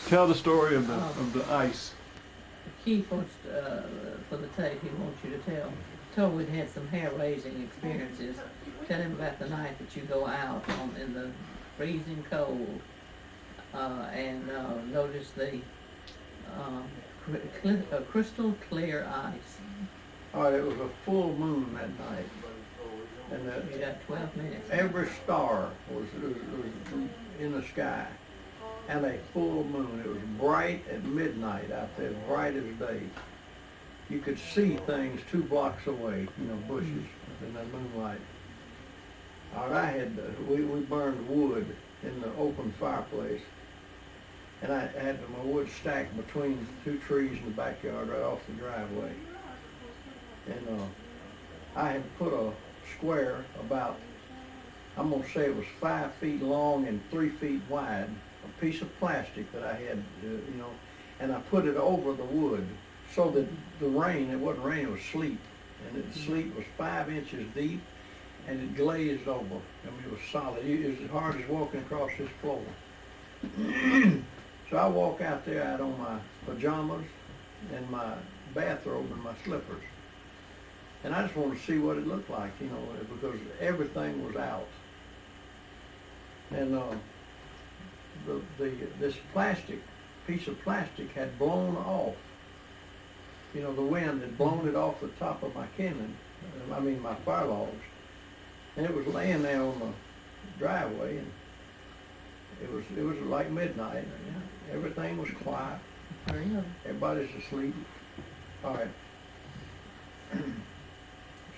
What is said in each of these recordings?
Tell the story of the ice. Keith wants for the tape. He wants you to tell. Told we'd had some hair-raising experiences. Tell him about the night that you go out in the freezing cold and notice the crystal clear ice. All right, it was a full moon that night. And You got 12 minutes. every star was in the sky. And a full moon. It was bright at midnight out there, bright as day. You could see things 2 blocks away, bushes in the moonlight. All right, we burned wood in the open fireplace. And I had my wood stacked between 2 trees in the backyard right off the driveway. And I had put a square about, I'm going to say it was 5 feet long and 3 feet wide, a piece of plastic that I had, and I put it over the wood so that the rain, it wasn't rain, it was sleet. And the sleet was 5 inches deep and it glazed over. I mean, it was solid. It was as hard as walking across this floor. So I walk out there out on my pajamas and my bathrobe and my slippers. And I just wanted to see what it looked like, because everything was out. And this piece of plastic had blown off. The wind had blown it off the top of my kindling, my fire logs. And it was laying there on the driveway, and it was like midnight. Everything was quiet. Everybody's asleep. All right.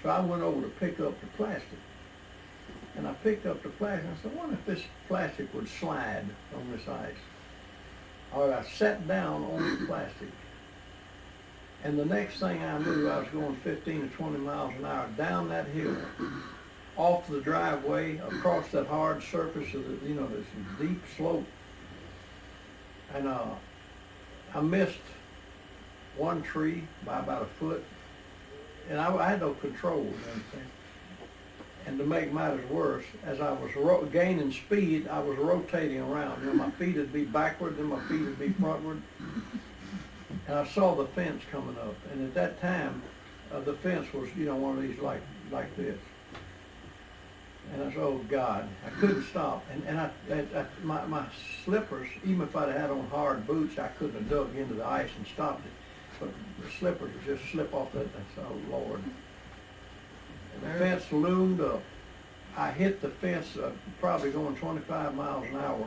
So I went over to pick up the plastic. And I picked up the plastic, and I said, I wonder if this plastic would slide on this ice. All right, I sat down on the plastic. And the next thing I knew, I was going 15 to 20 miles an hour down that hill, off the driveway, across that hard surface of this deep slope. And I missed one tree by about a foot. And I had no control, And to make matters worse, as I was gaining speed, I was rotating around. My feet would be backward, then my feet would be frontward. And I saw the fence coming up. And at that time, the fence was, one of these like this. And I said, oh God, I couldn't stop. And my slippers, even if I'd had on hard boots, I couldn't have dug into the ice and stopped it. But the slippers would just slip off that. I said, oh Lord. And the fence loomed up. I hit the fence, probably going 25 miles an hour.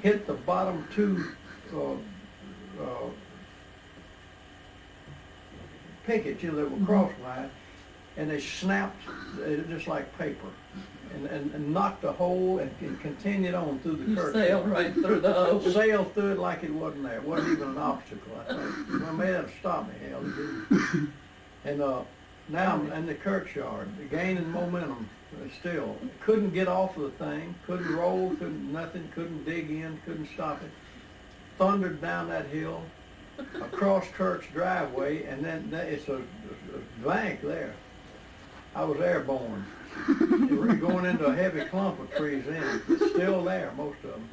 Hit the bottom 2 pickets, that were crosswise, and they snapped just like paper. And knocked a hole and continued on through the curtain. Sailed right through the hole. Sailed through it like it wasn't there. It wasn't even an obstacle, I think. I may have stopped me, hell, it didn't. And now I'm in the churchyard, gaining momentum still. Couldn't get off of the thing, couldn't roll, couldn't dig in, couldn't stop it. Thundered down that hill, across Kirk's driveway, and then it's a bank there. I was airborne. Going into a heavy clump of trees then. It's still there, most of them.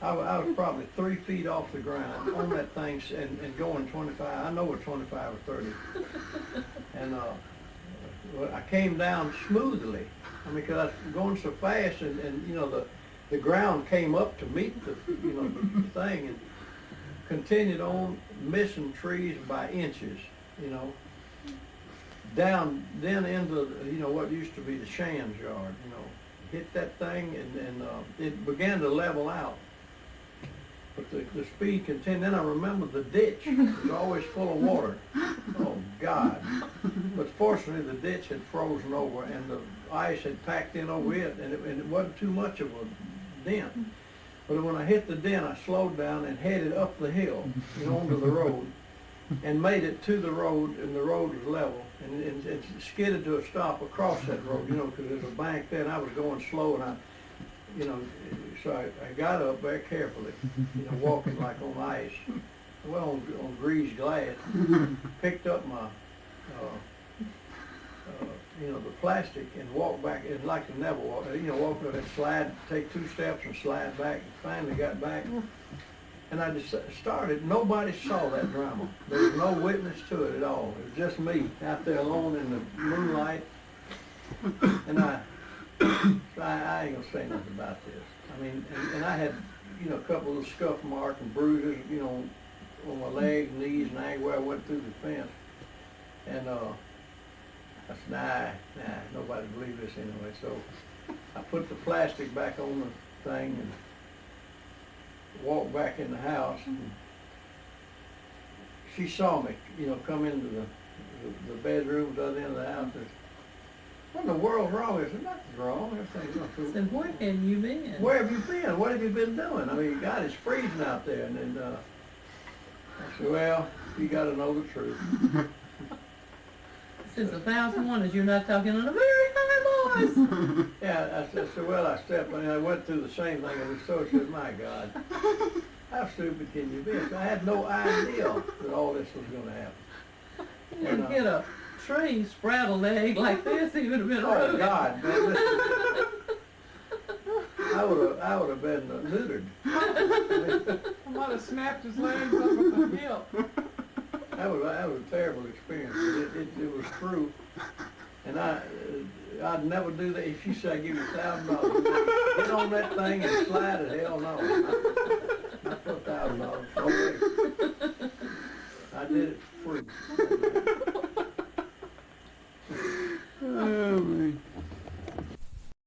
I was probably 3 feet off the ground on that thing and going 25. I know it's 25 or 30. And I came down smoothly. Because I was going so fast, and the ground came up to meet the thing, and continued on missing trees by inches. Down then into what used to be the Shan's yard. Hit that thing, and it began to level out. But the speed continued. Then I remember the ditch was always full of water. Oh God! But fortunately, the ditch had frozen over, and the ice had packed in over it, and it wasn't too much of a dent. But when I hit the dent, I slowed down and headed up the hill, onto the road, and made it to the road, and the road was level, and it skidded to a stop across that road, because there's a bank there, and I was going slow, and so I got up very carefully, walking like on ice, well, on greased glass, picked up my, the plastic and walked back, and like the Neville walk, walk up and slide, take 2 steps and slide back, and finally got back, And I just started, nobody saw that drama. There was no witness to it at all. It was just me out there alone in the moonlight. And I ain't gonna say nothing about this. I mean, and I had, you know, a couple of scuff marks and bruises, you know, on my legs, knees, and ankle where I went through the fence. And I said, nah, nobody believed this anyway. So I put the plastic back on the thing and walked back in the house. And she saw me, you know, come into the bedroom at the other end of the house. And, what in the world's wrong? I said, nothing's wrong. Everything's I said, where have you been? Where have you been? What have you been doing? I mean, God, it's freezing out there. And then I said, well, you got to know the truth. Since 1,000 wonders, you're not talking in a very high voice. Yeah, I said, well, I stepped on it. I went through the same thing. And so I said, my God, how stupid can you be? So I had no idea that all this was going to happen. You didn't get a tree spraddled egg like this, he would have been Oh, ruined. God, man, listen. I would have been neutered. I might have snapped his legs up at the hip. That was a terrible experience. It was true. And I'd never do that. If you say I give you $1,000, get on that thing and slide it, hell no. Not for $1,000. No way. I did it for free.